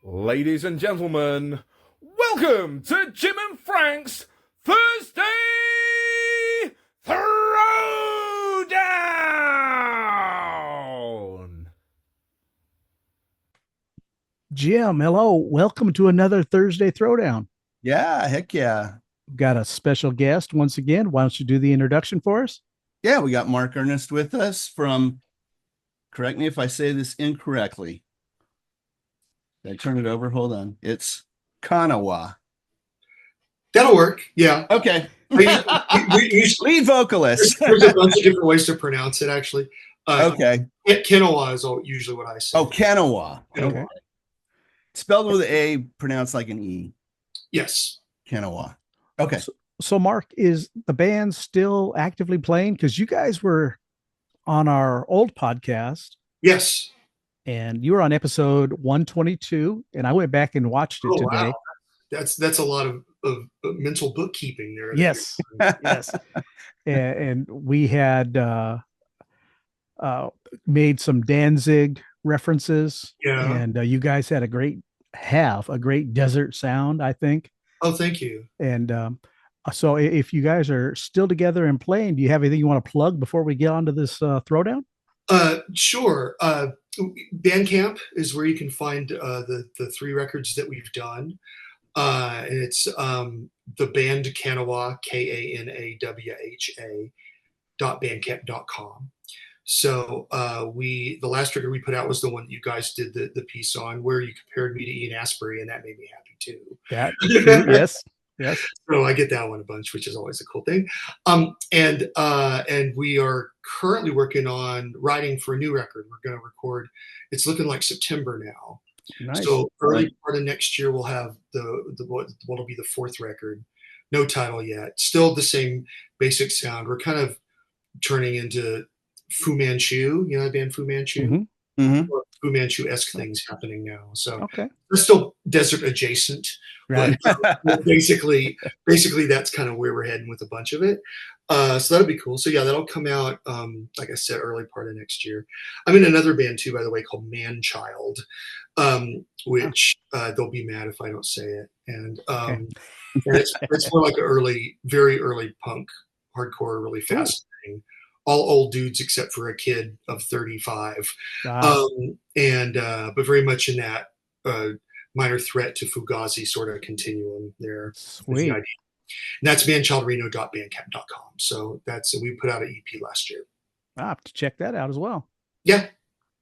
Ladies and gentlemen, welcome to Jim and Frank's Thursday Throwdown! Jim, hello. Welcome to another Thursday Throwdown. Yeah, heck yeah. We've got a special guest once again. Why don't you do the introduction for us? Yeah, we got Mark Ernest with us from, correct me if I say this incorrectly. Did I turn it over? Hold on. It's Kanawa. That'll work. Yeah. Okay. We Lead vocalist. there's a bunch of different ways to pronounce it, actually. Okay. Kenowa is usually what I say. Oh, Kanawa. Okay. Spelled with an A, pronounced like an E. Yes. Kanawa. Okay. So, Mark, is the band still actively playing? Because you guys were on our old podcast Yes. and you were on episode 122, and I went back and watched it today. Wow. That's a lot of mental bookkeeping there. Yes. Yes. And we had made some Danzig references. Yeah. And you guys had a great desert sound, I think. Oh, thank you. And so if you guys are still together and playing, do you have anything you want to plug before we get onto this throwdown? Sure. Bandcamp is where you can find the three records that we've done. And it's the band Kanawha, KANAWHA.bandcamp.com. So the last record we put out was the one that you guys did the piece on, where you compared me to Ian Astbury, and that made me happy too. Yes. So I get that one a bunch, which is always a cool thing. And we are currently working on writing for a new record. We're going to record. It's looking like September now. Nice. So early part of next year, we'll have what'll be the fourth record. No title yet. Still the same basic sound. We're kind of turning into Fu Manchu, you know the band Fu Manchu? Mm-hmm. Mm-hmm. Fu Manchu-esque things happening now. So Okay. we're still desert adjacent. Right. But basically that's kind of where we're heading with a bunch of it. So that'll be cool. So yeah, that'll come out, like I said, early part of next year. I'm in another band too, by the way, called Manchild, which they'll be mad if I don't say it. And, Okay. and it's more like an very early punk, hardcore, really fast thing. All old dudes except for a kid of 35. Wow. But very much in that minor threat to Fugazi sort of continuum there. Sweet. And that's manchildreno.bandcamp.com. So we put out an EP last year. I'll have to check that out as well. Yeah.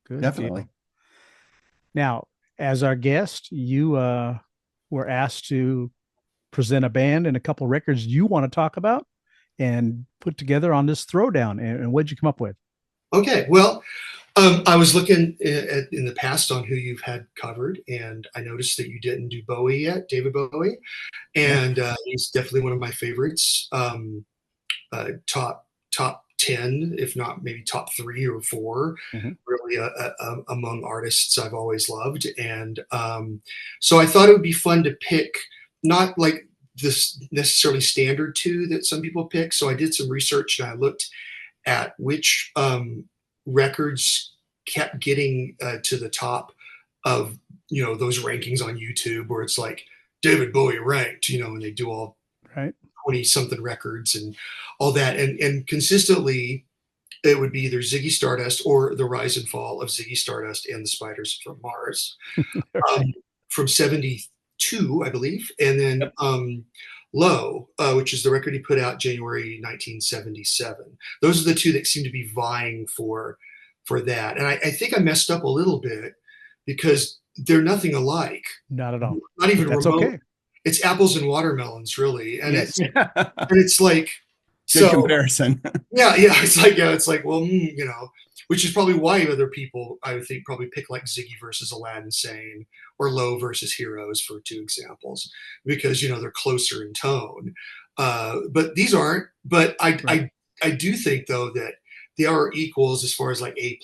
Good. Definitely. Deal. Now, as our guest, you were asked to present a band and a couple records you want to talk about and put together on this throwdown. And what'd you come up with? Okay. Well, I was looking in the past on who you've had covered, and I noticed that you didn't do Bowie yet, David Bowie. And he's definitely one of my favorites. Top 10, if not maybe top 3 or 4, really among artists I've always loved. And so I thought it would be fun to pick, not like this necessarily standard 2 that some people pick. So I did some research and I looked at which records kept getting to the top of, those rankings on YouTube where it's like David Bowie ranked, and they do all right 20 something records and all that. And consistently it would be either Ziggy Stardust or the rise and fall of Ziggy Stardust and the Spiders from Mars from 72, I believe. And then Low, which is the record he put out January 1977. Those are the 2 that seem to be vying for that. And I think I messed up a little bit because they're nothing alike. Not at all. Not even That's remote. okay. It's apples and watermelons, really. And Yes. it's like Good comparison. It's like, well, which is probably why other people, I would think, probably pick like Ziggy versus Aladdin Sane or Low versus Heroes for 2 examples, because, they're closer in tone. But these aren't. But I do think, though, that they are equals as far as like A+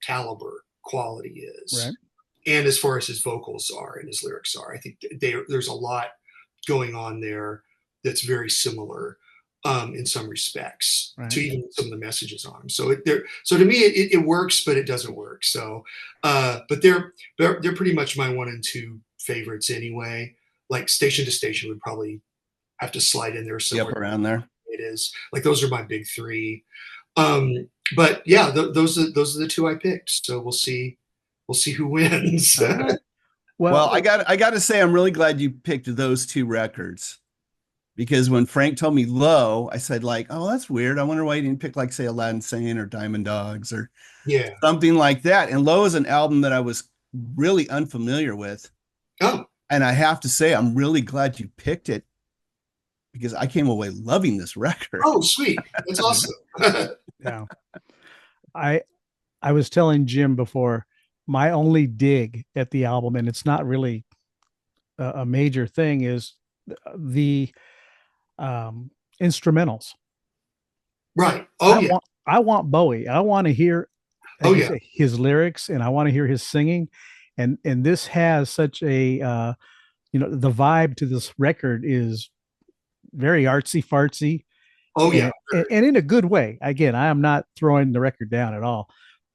caliber quality is. Right. And as far as his vocals are and his lyrics are. I think there's a lot going on there that's very similar. in some respects, Right. to even some of the messages on them. So so to me, it works, but it doesn't work. So, but they're pretty much my 1 and 2 favorites anyway. Like Station to Station would probably have to slide in there somewhere. Yep, around there. It is like those are my big 3. But yeah, those are the 2 I picked. So we'll see who wins. All right. Well, I got to say, I'm really glad you picked those 2 records, because when Frank told me Low, I said like, oh, that's weird. I wonder why he didn't pick like say Aladdin Sane or Diamond Dogs or Yeah. something like that. And Low is an album that I was really unfamiliar with. Oh, And I have to say, I'm really glad you picked it, because I came away loving this record. oh, sweet. That's awesome. Yeah. I was telling Jim before, my only dig at the album, and it's not really a major thing, is the instrumentals. Right. Oh, yeah. I want Bowie. I want to hear his lyrics, and I want to hear his singing. And this has such a the vibe to this record is very artsy fartsy. Oh, yeah. And in a good way. Again, I am not throwing the record down at all,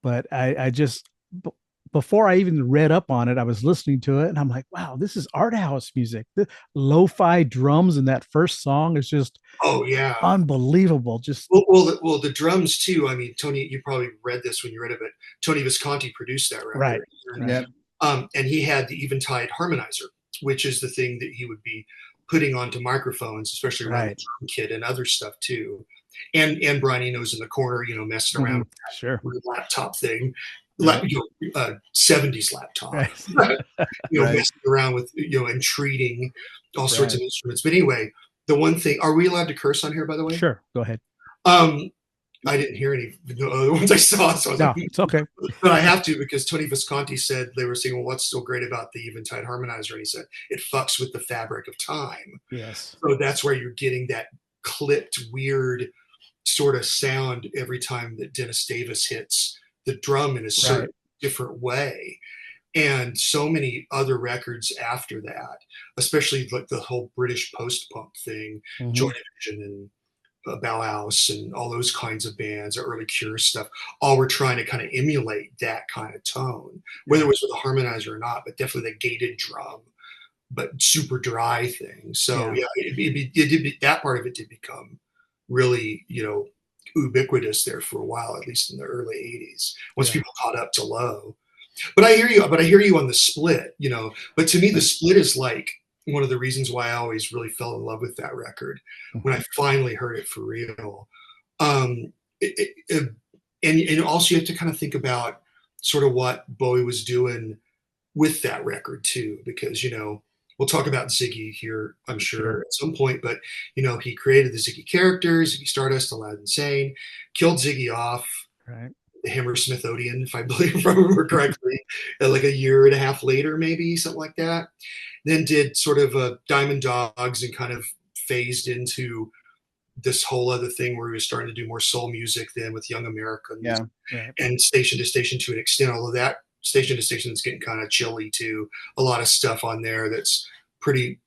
but I just, before I even read up on it, I was listening to it and I'm like, wow, this is art house music. The lo-fi drums in that first song is just, oh, yeah, unbelievable. Just well, the drums too. I mean, Tony, you probably read this when you read it, but Tony Visconti produced that record. Right. Yeah. And he had the Eventide harmonizer, which is the thing that he would be putting onto microphones, especially around the drum kit and other stuff too. And Brian Eno's in the corner, messing around with the laptop thing, like 70s laptop, messing around with and treating all sorts of instruments. But anyway, the one thing, are we allowed to curse on here, by the way? Sure, go ahead. I didn't hear any of the other ones I saw, so I was no, it's okay. But I have to, because Tony Visconti said, they were saying, well, what's so great about the Eventide harmonizer? And he said, it fucks with the fabric of time. Yes. So that's where you're getting that clipped, weird sort of sound every time that Dennis Davis hits the drum in a certain different way. And so many other records after that, especially like the whole British post-punk thing, Joy Division and Bauhaus and all those kinds of bands, early Cure stuff, all were trying to kind of emulate that kind of tone, whether it was with a harmonizer or not, but definitely the gated drum, but super dry thing. So that part of it did become really, ubiquitous there for a while, at least in the early 80s, once people caught up to Low. But I hear you on the Split, but to me, the Split is like one of the reasons why I always really fell in love with that record when I finally heard it for real. And also you have to kind of think about sort of what Bowie was doing with that record too, because, we'll talk about Ziggy here, I'm sure, at some point, but, he created the Ziggy characters, Ziggy Stardust, Aladdin Sane, killed Ziggy off, the Hammersmith Odeon, if I remember correctly, like a year and a half later, maybe something like that. Then did sort of a Diamond Dogs and kind of phased into this whole other thing where he was starting to do more soul music then with Young Americans and Station to Station to an extent, although that Station to Station is getting kind of chilly too. A lot of stuff on there that's pretty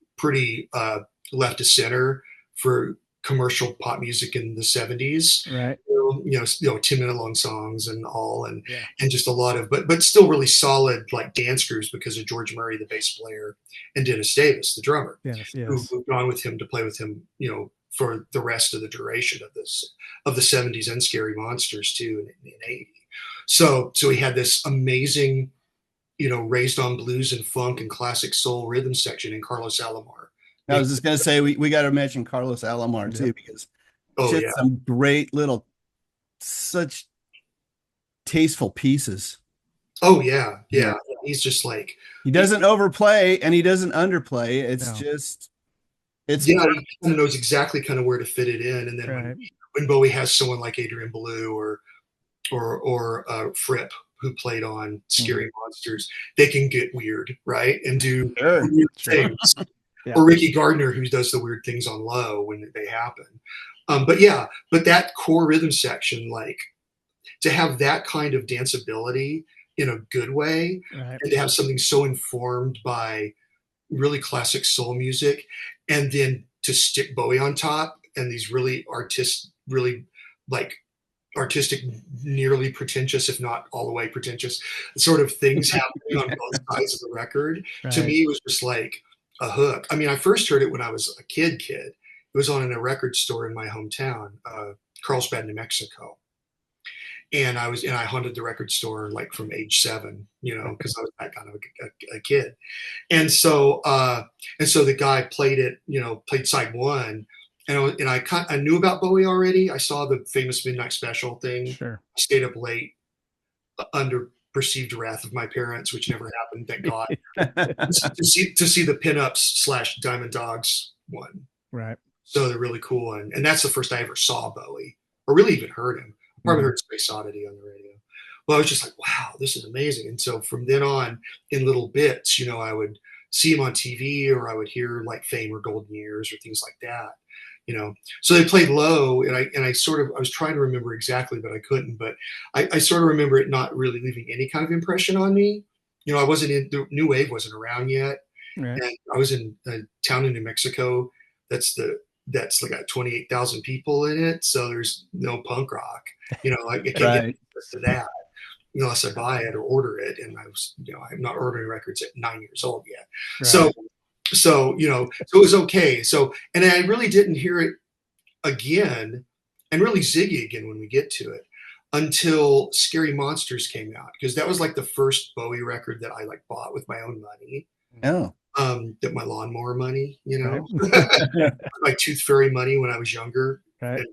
left to center for commercial pop music in the 70s. Right. 10-minute long songs and all, and just a lot of, but still really solid like dance grooves because of George Murray, the bass player, and Dennis Davis, the drummer, who moved on with him to play with him, for the rest of the duration of the 70s and Scary Monsters too in 80. So he had this amazing, raised on blues and funk and classic soul rhythm section in Carlos Alomar. I was just going to say, we got to mention Carlos Alomar too, because some great little, such tasteful pieces. Oh yeah. He's just like, he doesn't overplay and he doesn't underplay. He knows exactly kind of where to fit it in. And then when Bowie has someone like Adrian Belew or Fripp, who played on Scary Monsters, they can get weird, right? And do weird things. Or Ricky Gardner, who does the weird things on Low when they happen. But that core rhythm section, like to have that kind of danceability in a good way, and to have something so informed by really classic soul music, and then to stick Bowie on top and these really like artistic, nearly pretentious, if not all the way pretentious, sort of things happening on both sides of the record. Right. To me, it was just like a hook. I mean, I first heard it when I was a kid. It was on in a record store in my hometown, Carlsbad, New Mexico. And I haunted the record store like from age 7, because I was that kind of a kid. And so the guy played it, played side 1. And I knew about Bowie already. I saw the famous Midnight Special thing. Sure. I stayed up late under perceived wrath of my parents, which never happened, thank God, to see the pinups / Diamond Dogs one. Right. So they're really cool. And that's the first I ever saw Bowie, or really even heard him. I probably heard Space Oddity on the radio. Well, I was just like, wow, this is amazing. And so from then on, in little bits, I would see him on TV, or I would hear like Fame or Golden Years or things like that. So they played Low, and I was trying to remember exactly, but I couldn't. But I sort of remember it not really leaving any kind of impression on me. I wasn't the new wave wasn't around yet, Right. and I was in a town in New Mexico that's like got 28,000 people in it, so there's no punk rock. I can't get access to that unless I buy it or order it, and I was I'm not ordering records at 9 years old yet. Right. So it was okay. So, and I really didn't hear it again, and really Ziggy again when we get to it, until Scary Monsters came out, because that was like the first Bowie record that I like bought with my own money. Oh. That my lawnmower money, Right. my Tooth Fairy money when I was younger, Right.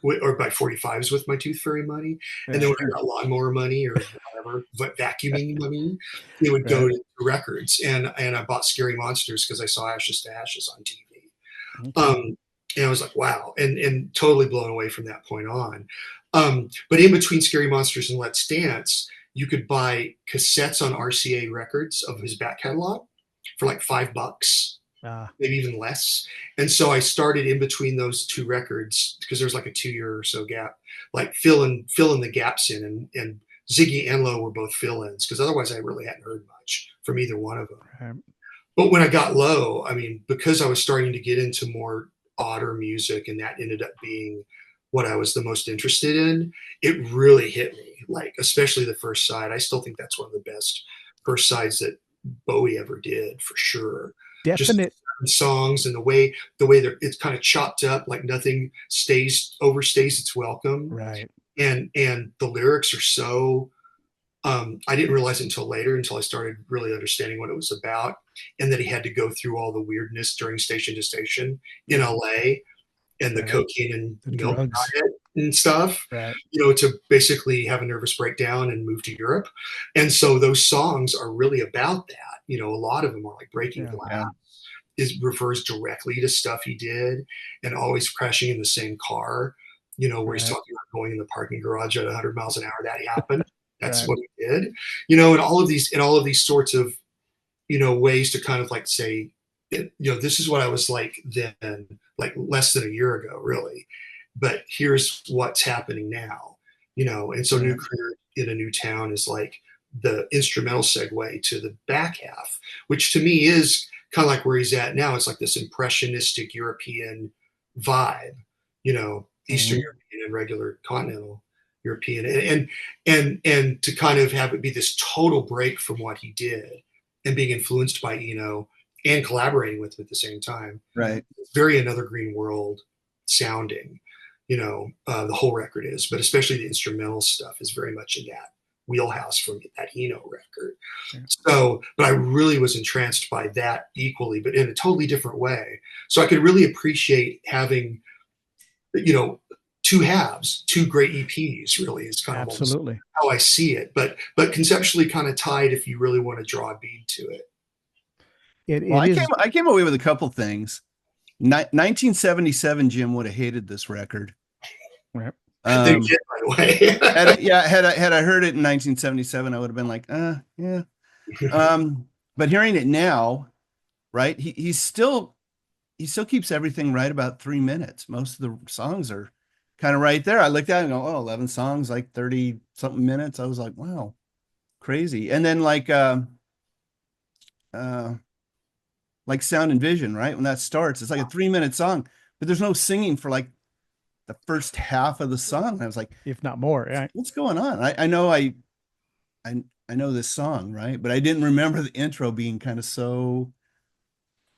or by 45s with my Tooth Fairy money. And then when I got lawnmower money or whatever, vacuuming money, it would go to records. And I bought Scary Monsters because I saw Ashes to Ashes on TV. Okay. And I was like, wow, and totally blown away from that point on. But in between Scary Monsters and Let's Dance, you could buy cassettes on RCA Records of his back catalog for like $5, maybe even less. And so I started in between those two records, because there's like a 2-year or so gap, like filling the gaps in, and Ziggy and Low were both fill-ins, because otherwise I really hadn't heard much from either one of them. Right. But when I got Low, I mean, because I was starting to get into more odder music, and that ended up being what I was the most interested in, it really hit me, like especially the first side. I still think that's one of the best first sides that Bowie ever did, for sure. Definite Just songs, and the way it's kind of chopped up, like nothing overstays its welcome. Right. And the lyrics are so I didn't realize it until later, until I started really understanding what it was about, and that he had to go through all the weirdness during Station to Station in LA, and the cocaine and the milk drugs diet and stuff, right. To basically have a nervous breakdown and move to Europe. And so those songs are really about that. A lot of them are like Breaking Glass. It refers directly to stuff he did, and always crashing in the same car, where he's talking about going in the parking garage at 100 miles an hour. That happened. That's what he did, and all of these sorts of, ways to kind of like say, this is what I was like then, like less than a year ago, really. But here's what's happening now, and so New Career in a New Town is like the instrumental segue to the back half, which to me is kind of like where he's at now. It's like this impressionistic European vibe, Eastern European and regular continental European, and to kind of have it be this total break from what he did, and being influenced by Eno and collaborating with him at the same time. Right. It's very Another Green World sounding, the whole record is, but especially the instrumental stuff is very much in that wheelhouse from that Eno record. Yeah. So, but I really was entranced by that equally, but in a totally different way. So I could really appreciate having, two halves, two great EPs, really is kind Absolutely. of how I see it, but conceptually kind of tied if you really want to draw a bead to it. I came away with a couple things. 1977, Jim would have hated this record. Right. They did, by the way. Had I heard it in 1977, I would have been like, yeah. But hearing it now, right? He still keeps everything right about 3 minutes. Most of the songs are kind of right there. I looked at it and go, 11 songs, like 30 something minutes. I was like, wow, crazy. And then like Sound and Vision, right? When that starts, it's like a 3-minute song, but there's no singing for like the first half of the song. I was like, if not more. Right? what's going on? I know I know this song, right? But I didn't remember the intro being kind of so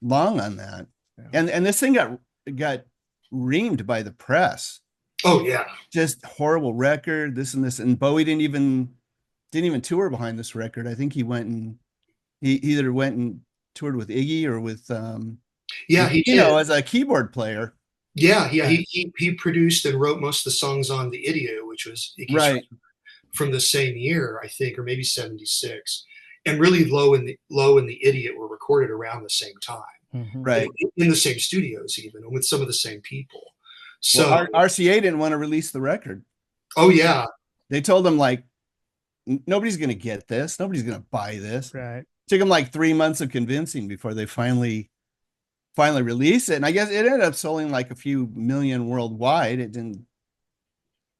long on that. Yeah. And this thing got reamed by the press. Oh yeah. Just horrible record, this and this. And Bowie didn't even tour behind this record. I think he either went and toured with Iggy or with Yeah, he did. as a keyboard player. Yeah. He produced and wrote most of the songs on The Idiot, which was Iggy's Right. from the same year, I think, or maybe 76. And really Low and the Idiot were recorded around the same time. Mhm. Right. In the same studios, even, and with some of the same people. So Well, RCA didn't want to release the record. oh yeah. They told him like nobody's going to get this. Nobody's going to buy this. Right. Took them like 3 months of convincing before they finally released it. And I guess it ended up selling like a few million worldwide. It didn't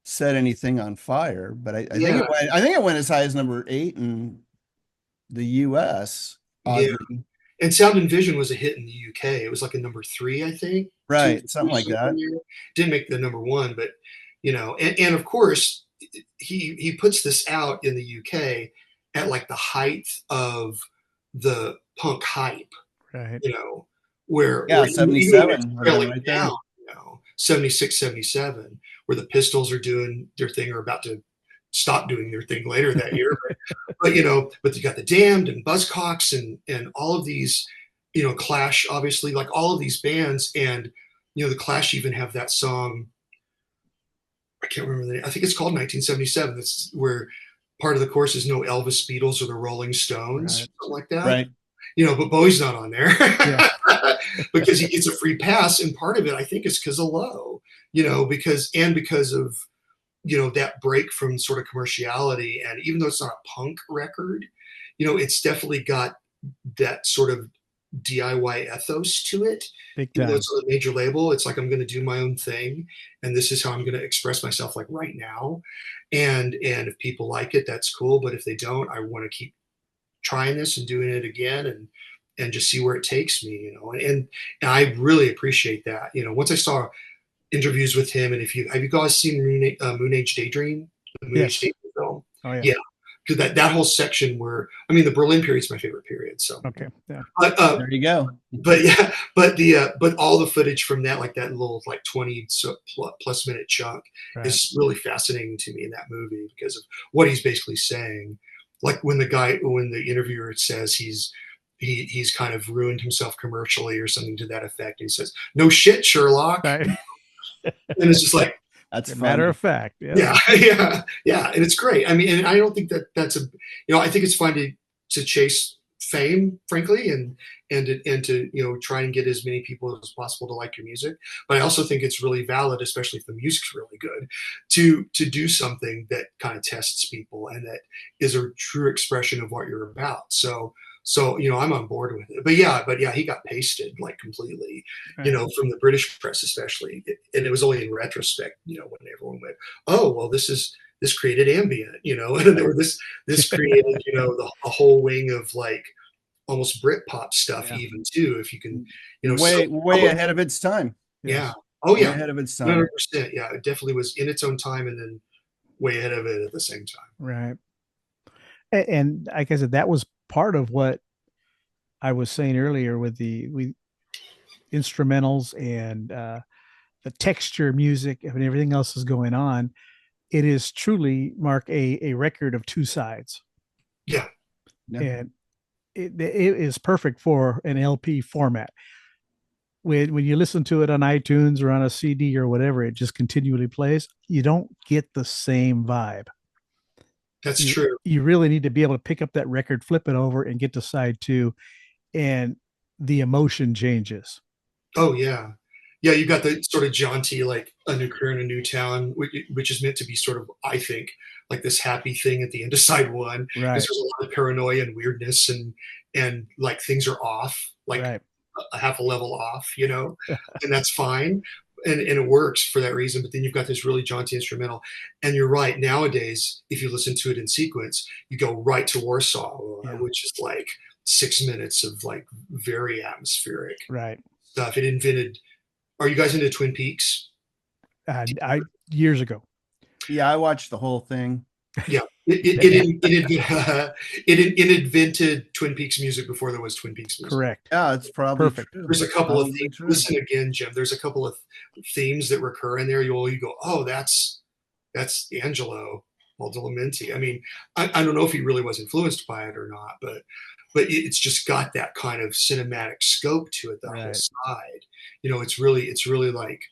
set anything on fire, but I think it went as high as number 8 in the US. Yeah. And Sound and Vision was a hit in the UK. It was like a number 3, I think. Right, something like that. Didn't make the number 1, but and of course he puts this out in the UK at like the height of the punk hype, Right. where 77 right down, 76, 77, where the Pistols are doing their thing or about to stop doing their thing later that year. But you got the Damned and Buzzcocks and all of these, Clash, obviously, like all of these bands, and the Clash even have that song. I can't remember the name. I think it's called 1977. That's where part of the chorus is no Elvis, Beatles, or the Rolling Stones, Right. something like that. Right. But Bowie's not on there Yeah. because he gets a free pass, and part of it I think is because of Low, because of that break from sort of commerciality. And even though it's not a punk record, it's definitely got that sort of DIY ethos to it. Big Even though time. it's on a major label, it's like I'm going to do my own thing, and this is how I'm going to express myself, like right now. And if people like it, that's cool. But if they don't, I want to keep trying this and doing it again, and just see where it takes me. And I really appreciate that. Once I saw interviews with him, and have you guys seen Moon Age Daydream? The Moon Age Daydream film? Oh yeah. Yeah. Because that whole section where, the Berlin period is my favorite period. So Okay. Yeah. but There you go. but yeah, but all the footage from that, like that little like 20 plus minute chunk, Right. is really fascinating to me in that movie because of what he's basically saying. Like when the interviewer says he's kind of ruined himself commercially or something to that effect. He says, "No shit, Sherlock," Right. and it's just like, That's Matter funny. of fact. Yeah. yeah, and it's great. And I don't think that's I think it's fine to chase fame, frankly, and to try and get as many people as possible to like your music. But I also think it's really valid, especially if the music's really good, to do something that kind of tests people and that is a true expression of what you're about. So I'm on board with it. But yeah, he got pasted like completely, Right. from the British press especially. And it was only in retrospect, when everyone went, "Oh, well, this created ambient," or this created, a whole wing of like almost Britpop stuff, Yeah. even too, if you can, way ahead of its time. Yeah. Oh Way yeah. ahead of its time. 100%. Yeah, it definitely was in its own time and then way ahead of it at the same time. Right. And like I said, that was part of what I was saying earlier with the instrumentals and the texture music and everything else is going on. It is truly, Mark, a record of two sides. Yeah. And it is perfect for an LP format. When you listen to it on iTunes or on a CD or whatever, it just continually plays. You don't get the same vibe. That's true. You really need to be able to pick up that record, flip it over, and get to side 2, and the emotion changes. Oh yeah. Yeah, you got the sort of jaunty, like A New Career in a New Town, which is meant to be sort of, I think, like this happy thing at the end of side 1. Right. Because there's a lot of paranoia and weirdness and like things are off, like Right. a half a level off, and that's fine. And it works for that reason. But then you've got this really jaunty instrumental. And you're right. Nowadays, if you listen to it in sequence, you go right to Warsaw, Yeah. which is like 6 minutes of like very atmospheric Right. stuff. It invented Are you guys into Twin Peaks? I years ago. Yeah, I watched the whole thing. Yeah, it invented Twin Peaks music before there was Twin Peaks music. Correct. Yeah, it's probably Perfect. true. There's a couple of Probably themes. true. Listen again, Jim. There's a couple of themes that recur in there. You go, oh, that's Angelo Badalamenti. I mean, I don't know if he really was influenced by it or not, but it's just got that kind of cinematic scope to it. The whole Right. side, it's really like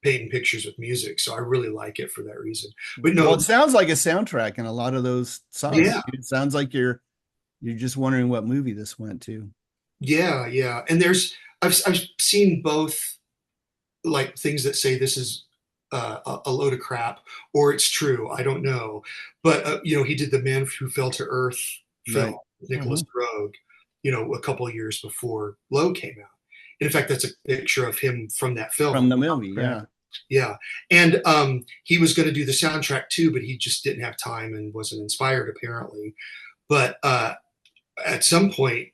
painting pictures with music. So I really like it for that reason. But no, Well, it sounds like a soundtrack in a lot of those songs. Yeah. It sounds like you're just wondering what movie this went to. yeah, and I've seen both, like things that say this is a load of crap or it's true. I don't know, but he did The Man Who Fell to Earth film, Right. with Nicholas Roeg, a couple of years before Low came out. And in fact, that's a picture of him from that film. From the movie, yeah. Yeah. And he was going to do the soundtrack too, but he just didn't have time and wasn't inspired apparently. But at some point,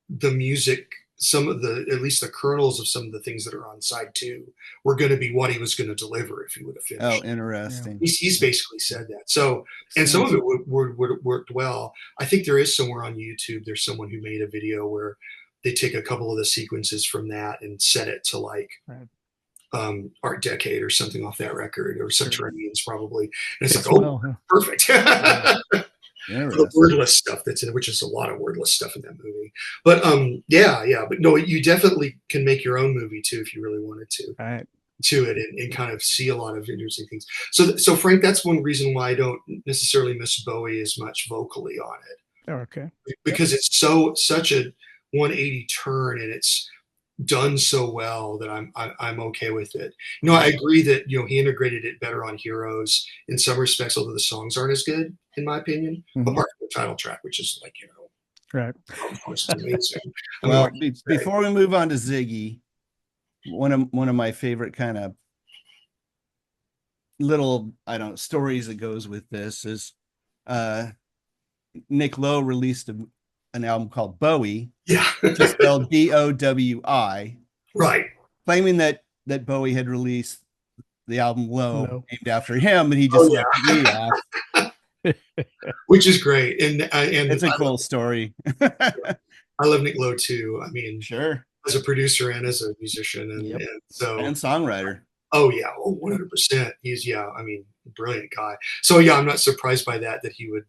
the music, at least the kernels of some of the things that are on side 2 were going to be what he was going to deliver if he would have finished. Oh, interesting. He's basically said that. So, and some of it would worked well. I think there is somewhere on YouTube, there's someone who made a video where they take a couple of the sequences from that and set it to like Art Decade or something off that record, or Subterraneans probably. And it's like, perfect. The wordless stuff that's in it, which is a lot of wordless stuff in that movie. But but no, you definitely can make your own movie too if you really wanted to. Right. To it and kind of see a lot of interesting things. So Frank, that's one reason why I don't necessarily miss Bowie as much vocally on it. Okay. Because it's such a 180 turn, and it's done so well that I'm okay with it. I agree that he integrated it better on Heroes in some respects, although the songs aren't as good in my opinion. Apart from the title track, which is like right, of course, it's amazing. Well, before we move on to Ziggy, one of my favorite kind of little stories that goes with this is Nick Lowe released an album called Bowie, just spelled Bowi, right, claiming that Bowie had released the album Low named after him, and he just left me off. Which is great, and it's a cool story. I love Nick Lowe too. I mean, sure, as a producer and as a musician, and songwriter. Oh yeah, 100%. He's brilliant guy. So yeah, I'm not surprised by that he would.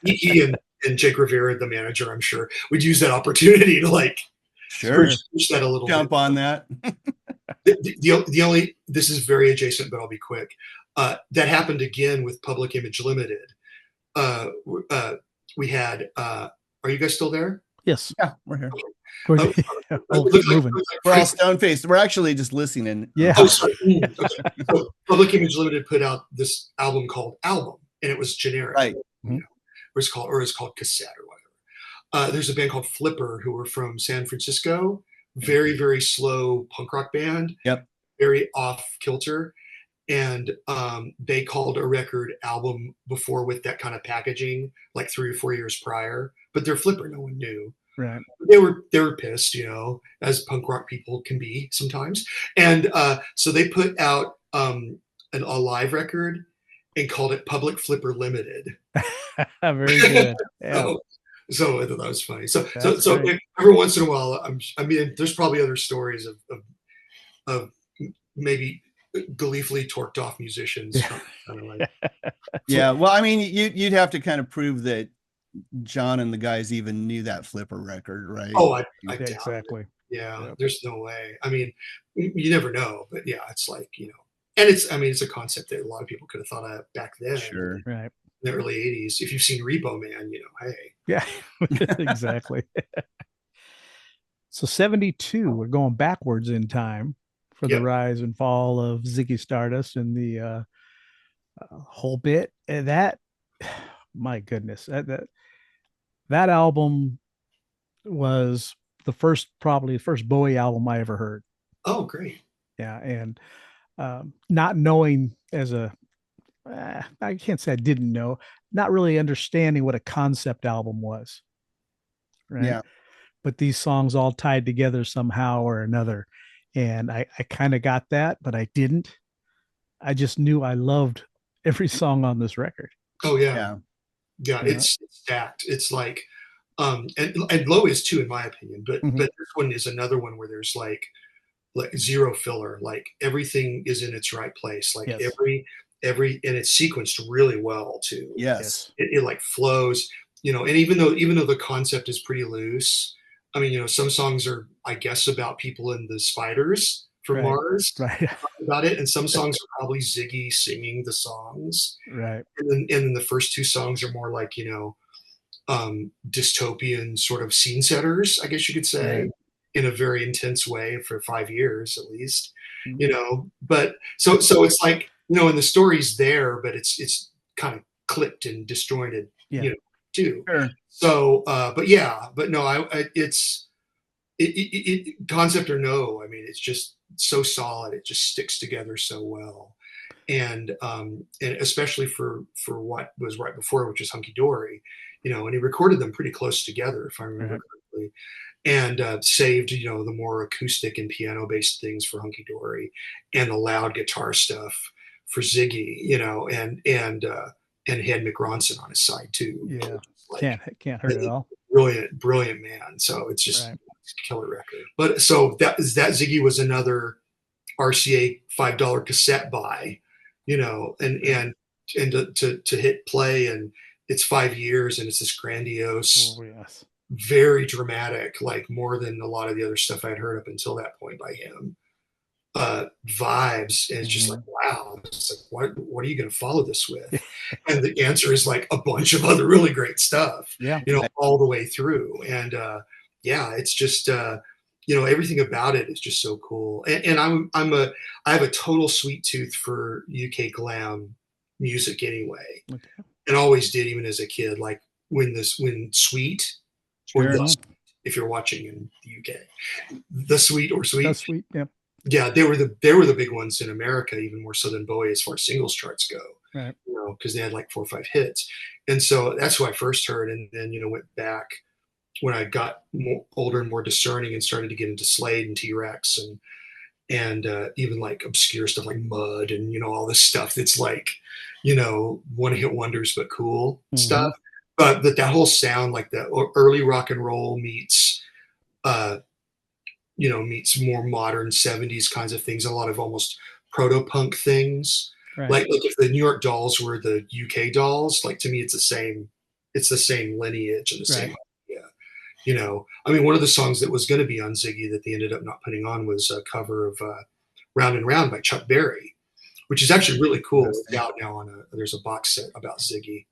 He and Jake Rivera, the manager, I'm sure, would use that opportunity to push that a little jump bit. On that. The only, this is very adjacent, but I'll be quick. That happened again with Public Image Limited. We had. Are you guys still there? Yes. Yeah, we're here. Okay. We're all stone faced. We're actually just listening. Yeah. Oh, sorry. Okay. So Public Image Limited put out this album called Album, and it was generic. Right. It's called Cassette or whatever. There's a band called Flipper who were from San Francisco. Very, very slow punk rock band. Yep. Very off kilter. And they called a record Album before with that kind of packaging, like 3 or 4 years prior. But they're Flipper, no one knew. Right. They were pissed, as punk rock people can be sometimes. And so they put out a live record and called it Public Flipper Limited. Very good. Yeah. So I thought that was funny. So every once in a while, there's probably other stories of maybe gleefully torqued off musicians. Yeah. Well, I mean, you'd have to kind of prove that John and the guys even knew that Flipper record, right? Oh, I doubt exactly. it. Yeah, There's no way. I mean, you never know, but yeah, it's like, and it's a concept that a lot of people could have thought of back then. Sure. Right. In the early 80s. If you've seen Repo Man, hey. Yeah, exactly. So 72, we're going backwards in time for the rise and fall of Ziggy Stardust and the whole bit. And that, my goodness, that album was probably the first Bowie album I ever heard. Oh, great. Yeah. And not knowing I can't say I didn't know, not really understanding what a concept album was. Right. Yeah. But these songs all tied together somehow or another. And I kind of got that, but I didn't. I just knew I loved every song on this record. Oh yeah. Yeah. Yeah, Yeah. it's stacked. It's like, and Low is too, in my opinion. But Mhm. but this one is another one where there's like zero filler. Like everything is in its right place. Like Yes. every and it's sequenced really well too. Yes. It like flows, and even though the concept is pretty loose. I mean, some songs are, I guess, about people in the spiders from Right. Mars Right. about it, and some songs are probably Ziggy singing the songs. Right. And then the first two songs are more like dystopian sort of scene setters, I guess you could say, Right. in a very intense way for 5 years at least. Mhm. But so it's like, and the story's there, but it's kind of clipped and disjointed, Yeah. too. Sure. So, but no, it's concept or no, I mean, it's just so solid. It just sticks together so well. And especially for what was right before, which is Hunky Dory, and he recorded them pretty close together, if I remember Right. correctly, and saved the more acoustic and piano based things for Hunky Dory, and the loud guitar stuff for Ziggy, and had Mick Ronson on his side too. Yeah. Like, Can't hurt at all. brilliant man. So it's just Right. it's a killer record. But so that Ziggy was another RCA $5 cassette buy, and to hit play, and it's 5 years, and it's this grandiose, Oh, yes. very dramatic, like more than a lot of the other stuff I'd heard up until that point by him. Vibes, and it's just like, wow, it's like, what are you going to follow this with? And the answer is like a bunch of other really great stuff, Yeah. all the way through. And it's just everything about it is just so cool. And I have a total sweet tooth for UK glam music anyway, Okay. and always did, even as a kid. Like when Sweet, or Sure. The Sweet, if you're watching in the UK, The Sweet or Sweet, That's sweet. Yeah. yeah, they were the big ones in America, even more so than Bowie as far as singles charts go. Right. Because they had like 4 or 5 hits, and so that's who I first heard, and then went back when I got older and more discerning, and started to get into Slade and T-Rex, and even like obscure stuff like Mud, and all this stuff that's like one hit wonders but cool stuff. But that whole sound, like the early rock and roll meets meets more modern 70s kinds of things, a lot of almost proto-punk things. Right. Like if the New York Dolls were the UK Dolls, like to me it's the same lineage and the same idea. I mean, one of the songs that was going to be on Ziggy that they ended up not putting on was a cover of Round and Round by Chuck Berry, which is actually really cool. It's out now there's a box set about Ziggy,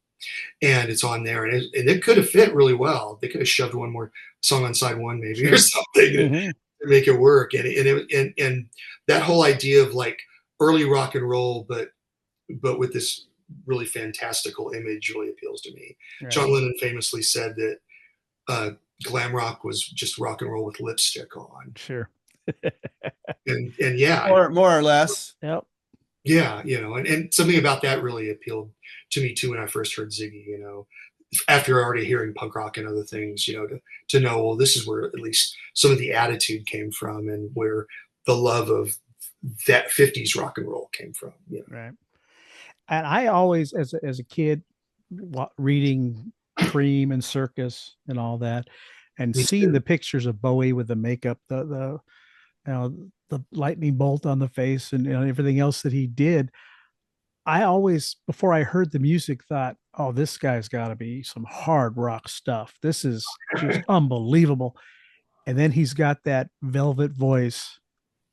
and it's on there, and it could have fit really well. They could have shoved one more song on side one maybe, or something, to make it work. And that whole idea of like early rock and roll, but with this really fantastical image really appeals to me. Right. John Lennon famously said that glam rock was just rock and roll with lipstick on. Sure. and yeah, more or less. Yep. Yeah, and something about that really appealed to me too when I first heard Ziggy. After already hearing punk rock and other things, to know, well, this is where at least some of the attitude came from, and where the love of that 50s rock and roll came from. Right. And I always, as a kid, reading Cream and Circus and all that, and seeing the pictures of Bowie with the makeup, the lightning bolt on the face, and everything else that he did, I always, before I heard the music, thought, oh, this guy's got to be some hard rock stuff. This is just unbelievable. And then he's got that velvet voice.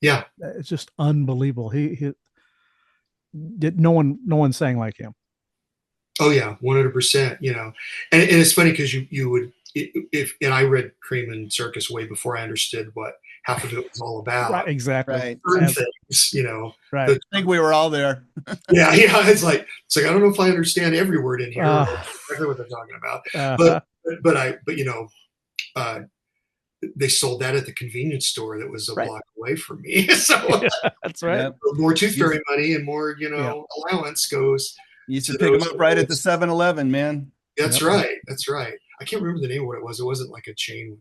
Yeah, it's just unbelievable. He did no one sang like him. Oh yeah, 100%. And it's funny because you would, and I read Cream and Circus way before I understood what half of it was all about. Right, exactly. Right. Certain things, Right. I think we were all there. yeah. It's like I don't know if I understand every word in here, exactly what they're talking about. But they sold that at the convenience store that was a block away from me. So that's right. More tooth fairy money and more, allowance goes. You used to pick them up right at the 7-Eleven, man. That's right. That's right. I can't remember the name of what it was. It wasn't like a chain.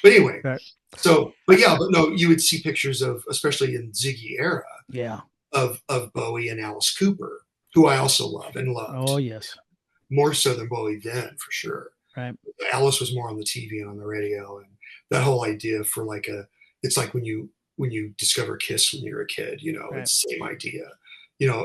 But anyway, Right. but no, you would see pictures of, especially in Ziggy era, Yeah. of Bowie and Alice Cooper, who I also love and loved. Oh, yes. More so than Bowie then, for sure. Right. Alice was more on the TV and on the radio, and that whole idea for like it's like when you discover Kiss when you're a kid, Right. it's the same idea,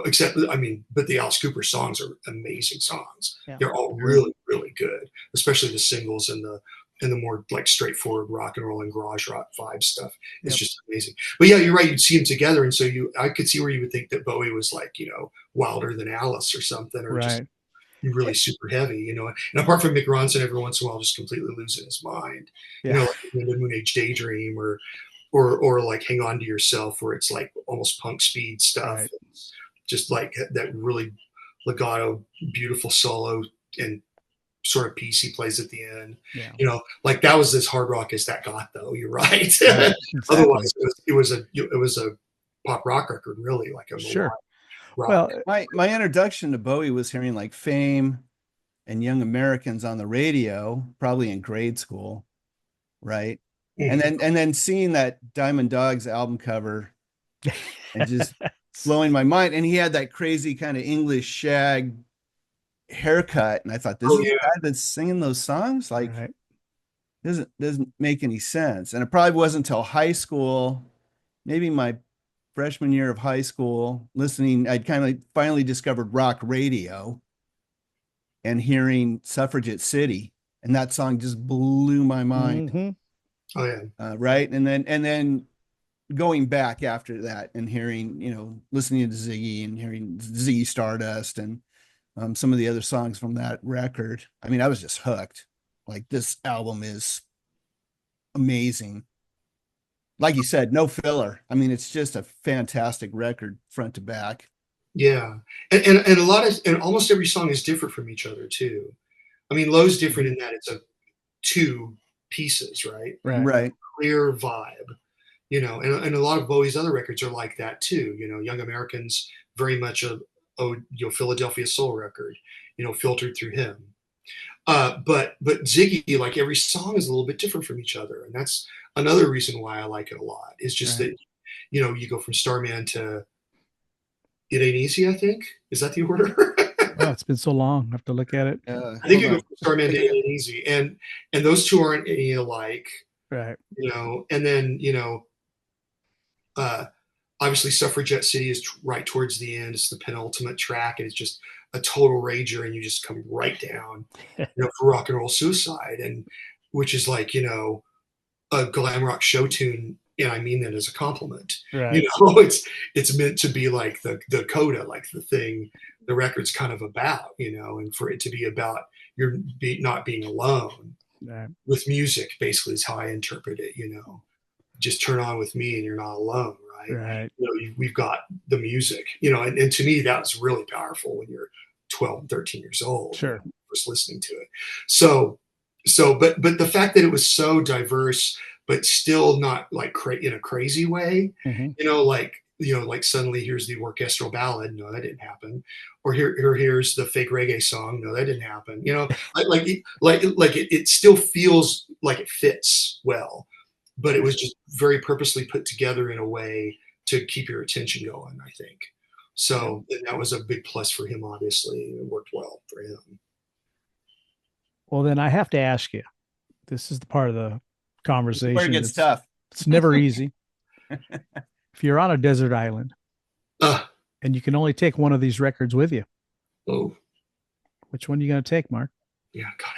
except, but the Alice Cooper songs are amazing songs. Yeah. They're all really, really good, especially the singles and the more like straightforward rock and roll and garage rock vibe stuff. It's just amazing. But yeah, you're right. You'd see them together. And so I could see where you would think that Bowie was like, wilder than Alice or something, or just really super heavy, and apart from Mick Ronson every once in a while just completely losing his mind, like in the Moon Age Daydream or like Hang On to Yourself, where it's like almost punk speed stuff. Right. It's just like that really legato, beautiful solo and sort of piece he plays at the end. Yeah. Like that was as hard rock as that got, though. You're right. Exactly. Otherwise, it was a pop rock record, really, like a sure. rock. Well, my introduction to Bowie was hearing like Fame and Young Americans on the radio, probably in grade school, right? Mm-hmm. And then seeing that Diamond Dogs album cover and just blowing my mind. And he had that crazy kind of English shag haircut, and I thought, this is the guy that's singing those songs, like doesn't make any sense. And it probably wasn't until high school, maybe my freshman year of high school, I'd kind of finally discovered rock radio and hearing Suffragette City, and that song just blew my mind. Mm-hmm. Oh yeah. Right. And then going back after that and hearing, listening to Ziggy and hearing Ziggy Stardust and some of the other songs from that record. I mean, I was just hooked. Like, this album is amazing. Like you said, no filler. I mean, it's just a fantastic record front to back. Yeah. And almost every song is different from each other too. I mean, Low's different in that it's two pieces, right? Right. Clear vibe, and a lot of Bowie's other records are like that too. Young Americans, very much a Philadelphia soul record, filtered through him. But Ziggy, like, every song is a little bit different from each other, and that's another reason why I like it a lot. It's just that you go from Starman to It Ain't Easy. I think, is that the order? Oh, it's been so long. I have to look at it. I think you go from Starman to It Ain't Easy, and those two aren't any alike, right? And then obviously Suffragette City is right towards the end. It's the penultimate track, and it's just a total rager, and you just come right down, for Rock and Roll Suicide, and which is like, a glam rock show tune, and I mean that as a compliment. Right. It's meant to be like the coda, like the thing the record's kind of about, and for it to be about not being alone with music, basically, is how I interpret it. Just turn on with me and you're not alone, right? We've got the music, and to me that's really powerful when you're 12 and 13 years old, just listening to it. So but the fact that it was so diverse but still not like in a crazy way, like suddenly here's the orchestral ballad, no, that didn't happen, or here's the fake reggae song, no, that didn't happen, it still feels like it fits well, but it was just very purposely put together in a way to keep your attention going, I think. So and that was a big plus for him, obviously. It worked well for him. Well, then I have to ask you, this is the part of the conversation where it gets tough. It's never easy. If you're on a desert island and you can only take one of these records with you, which one are you going to take, Mark? Yeah, God,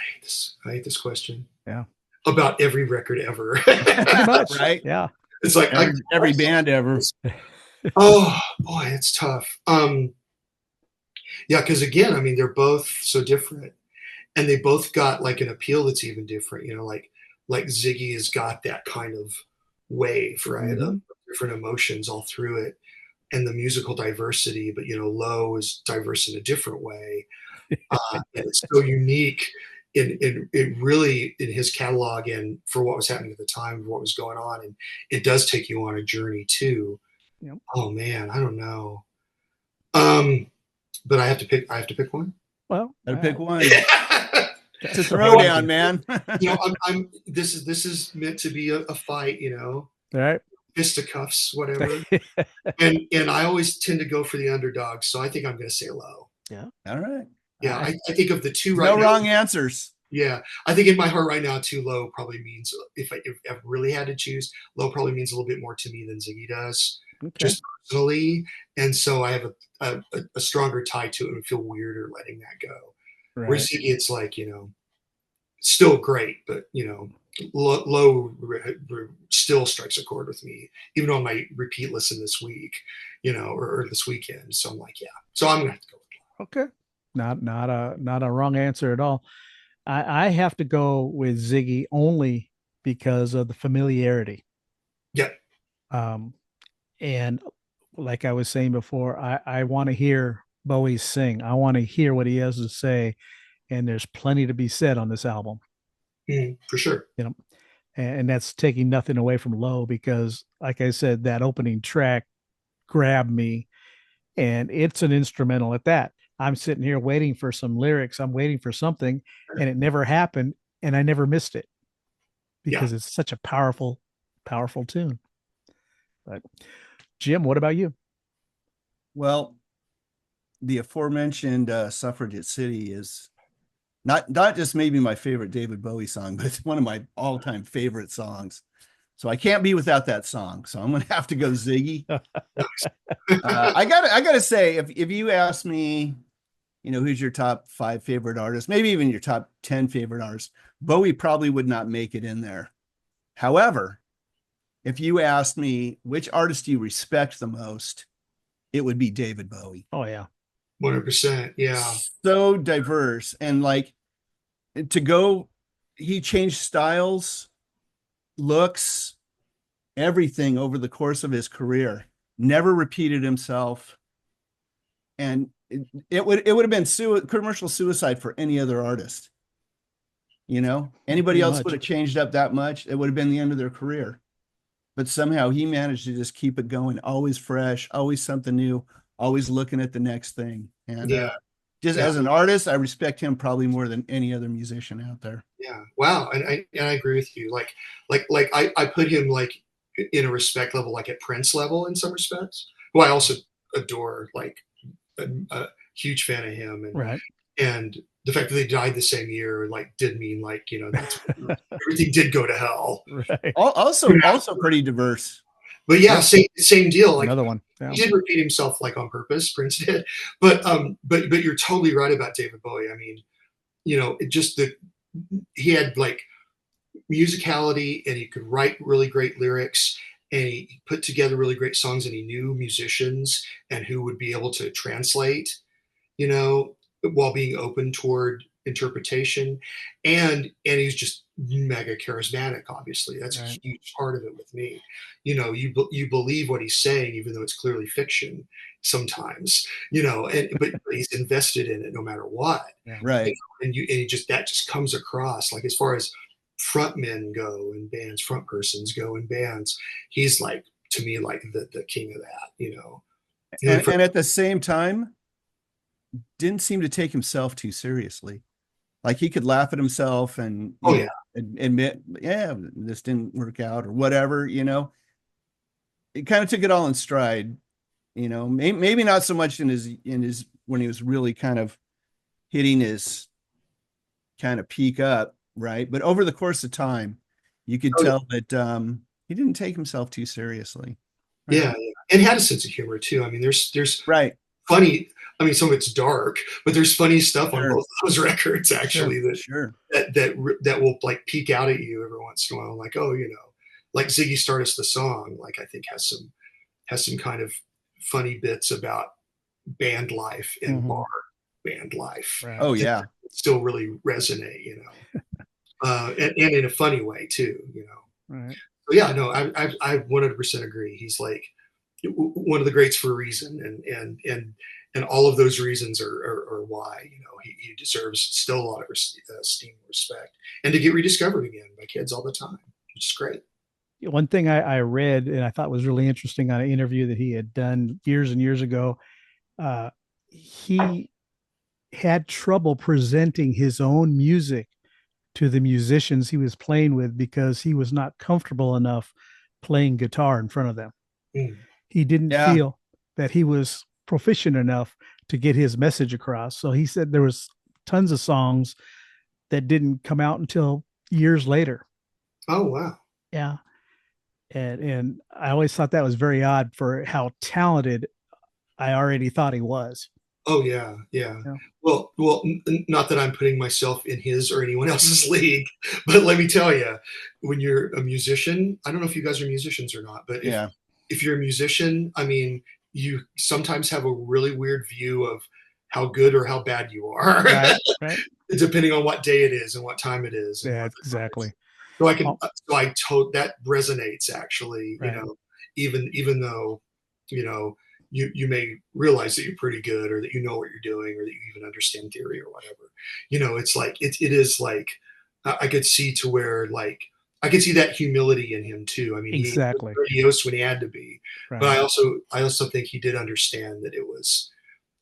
I hate this question. Yeah. About every record ever. Pretty much, right? Yeah. It's like every band ever. Oh boy, it's tough. Yeah, because again, I mean, they're both so different, and they both got like an appeal that's even different. Like Ziggy has got that kind of wave, right? Of different emotions all through it, and the musical diversity. But Low is diverse in a different way, and it's so unique in really in his catalog and for what was happening at the time, what was going on, and it does take you on a journey too. Yep. Oh man, I don't know. But I have to pick one. Well, Gotta pick one. It's a throwdown, man. This is meant to be a fight, All right. fisticuffs, whatever. and I always tend to go for the underdog, so I think I'm going to say low. Yeah. All right. Yeah, I think of the two right No now. wrong answers. Yeah, I think in my heart right now, too low probably means if I really had to choose, low probably means a little bit more to me than Ziggy does, just personally. And so I have a stronger tie to it and feel weirder letting that go. Right. Whereas Ziggy, it's like, still great, but, low still strikes a chord with me, even on my repeat listen this week, or this weekend. So I'm like, yeah. So I'm going to have to go with low. Okay. Not a wrong answer at all. I have to go with Ziggy only because of the familiarity. Yeah. And like I was saying before, I want to hear Bowie sing. I want to hear what he has to say. And there's plenty to be said on this album. For sure. And that's taking nothing away from Low, because like I said, that opening track grabbed me, and it's an instrumental at that. I'm sitting here waiting for some lyrics. I'm waiting for something, and it never happened, and I never missed it because it's such a powerful, powerful tune. But Jim, what about you? Well, the aforementioned Suffragette City is not just maybe my favorite David Bowie song, but it's one of my all-time favorite songs. So I can't be without that song. So I'm going to have to go Ziggy. I gotta say, if you ask me, who's your top 5 favorite artists, maybe even your top 10 favorite artists, Bowie probably would not make it in there. However, if you asked me which artist do you respect the most, it would be David Bowie. Oh yeah. 100%. Yeah. So diverse. And he changed styles, looks, everything over the course of his career, never repeated himself. And it would have been commercial suicide for any other artist. Anybody else would have changed up that much, it would have been the end of their career. But somehow he managed to just keep it going, always fresh, always something new, always looking at the next thing. And as an artist, I respect him probably more than any other musician out there. Yeah. Wow. And I agree with you. I put him in a respect level, like at Prince level in some respects, who I also adore, a huge fan of him. And, right. And the fact that they died the same year, did mean that's, everything did go to hell. Right. Also pretty diverse. But yeah, same deal. Another one. Yeah. He did repeat himself on purpose. Prince did, but you're totally right about David Bowie. I mean, he had musicality, and he could write really great lyrics, and he put together really great songs, and he knew musicians and who would be able to translate, while being open toward interpretation, and he's just mega charismatic. Obviously, that's a huge part of it with me. You believe what he's saying, even though it's clearly fiction sometimes. But he's invested in it no matter what. Yeah. Right. And that just comes across, as far as front men go in bands, front persons go in bands, he's to me the king of that. And at the same time, didn't seem to take himself too seriously. He could laugh at himself and admit, this didn't work out or whatever. It kind of took it all in stride. Maybe not so much in his when he was really kind of hitting his kind of peak up, right? But over the course of time, you could tell that he didn't take himself too seriously. Right? Yeah, and had a sense of humor too. I mean, there's right. Funny. I mean, some of it's dark, but there's funny stuff on both of those records actually that will peek out at you every once in a while. Like Ziggy Stardust, the song, I think has some kind of funny bits about band life and bar band life. Right. Oh yeah, still really resonate, and in a funny way too, Right. So yeah, no, I 100% agree. He's one of the greats for a reason, and all of those reasons are why he deserves still a lot of esteem and respect, and to get rediscovered again by kids all the time, which is great. One thing I read and I thought was really interesting on an interview that he had done years and years ago, he had trouble presenting his own music to the musicians he was playing with because he was not comfortable enough playing guitar in front of them. Mm. He didn't Yeah. feel that he was proficient enough to get his message across. So he said there was tons of songs that didn't come out until years later. Oh, wow. Yeah. And I always thought that was very odd for how talented I already thought he was. Oh, yeah. Yeah. Yeah. Well, not that I'm putting myself in his or anyone else's league, but let me tell you, when you're a musician, I don't know if you guys are musicians or not, but Yeah. if you're a musician, I mean, you sometimes have a really weird view of how good or how bad you are, Right. Right. depending on what day it is and what time it is. And Yeah, what the time exactly. is. So that resonates actually, Right. you know, even though, you know, you may realize that you're pretty good or that you know what you're doing or that you even understand theory or whatever, you know, it's like, it is like, I could see to where like, I could see that humility in him too. I mean, Exactly. he was grandiose when he had to be, Right. but I also think he did understand that it was,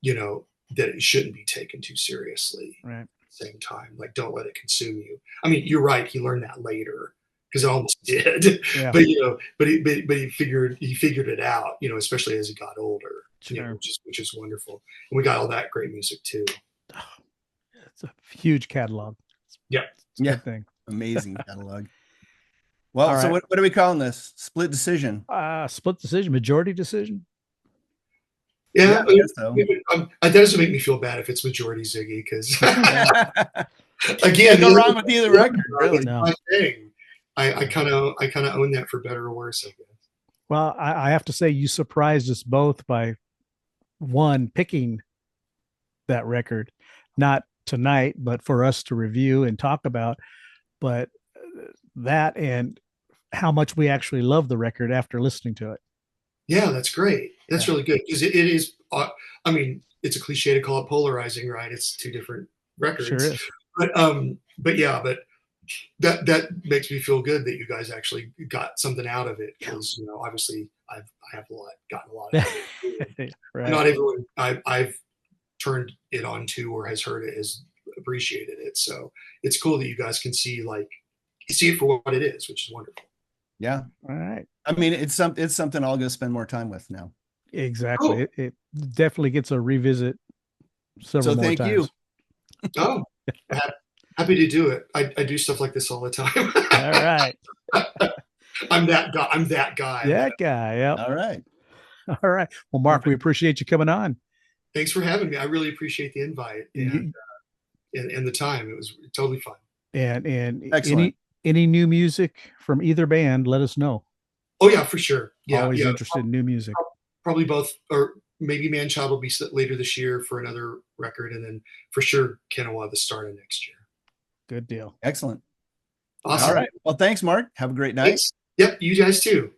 you know, that it shouldn't be taken too seriously. Right. Same time, like don't let it consume you. I mean, you're right, he learned that later because it almost did. Yeah. But you know, but he figured it out, you know, especially as he got older. Sure. You know, which is wonderful. And we got all that great music too. It's a huge catalog. Yeah. It's a Yeah. good thing. Amazing catalog. Well, All so right. what are we calling this? Split decision. Split decision, majority decision. Yeah, I guess so. that doesn't make me feel bad if it's majority Ziggy because Can't again, go wrong with either record, really. It's No. my thing. I kind of own that for better or worse, I guess. Well, I have to say you surprised us both by one picking that record, not tonight, but for us to review and talk about. But that and how much we actually love the record after listening to it. Yeah, that's great. That's Yeah. really good because it is. I mean, it's a cliche to call it polarizing, right? It's two different records. Sure is. But yeah, but that makes me feel good that you guys actually got something out of it because you know, obviously, I have gotten a lot out of it. Right. Not everyone I've turned it on to or has heard it has appreciated it. So it's cool that you guys can see it for what it is, which is wonderful. Yeah. All right. I mean, it's something I'll go spend more time with now. Exactly. Cool. It definitely gets a revisit several So more thank times. you. Oh, happy to do it. I do stuff like this all the time. All right. I'm that guy. That guy. Yep. All right. All right. Well, Mark, we appreciate you coming on. Thanks for having me. I really appreciate the invite and the time. It was totally fun. And Excellent. any new music from either band, let us know. Oh yeah, for sure. Yeah, Always yeah. interested in new music. Probably both, or maybe Manchild will be later this year for another record, and then for sure Ken will have the start of next year. Good deal. Excellent. Awesome. All right. Well, thanks, Mark. Have a great night. Thanks. Yep, you guys too.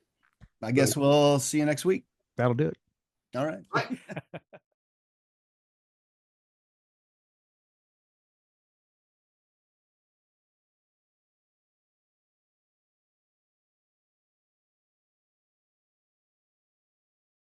I guess we'll see you next week. That'll do it. All right. Bye.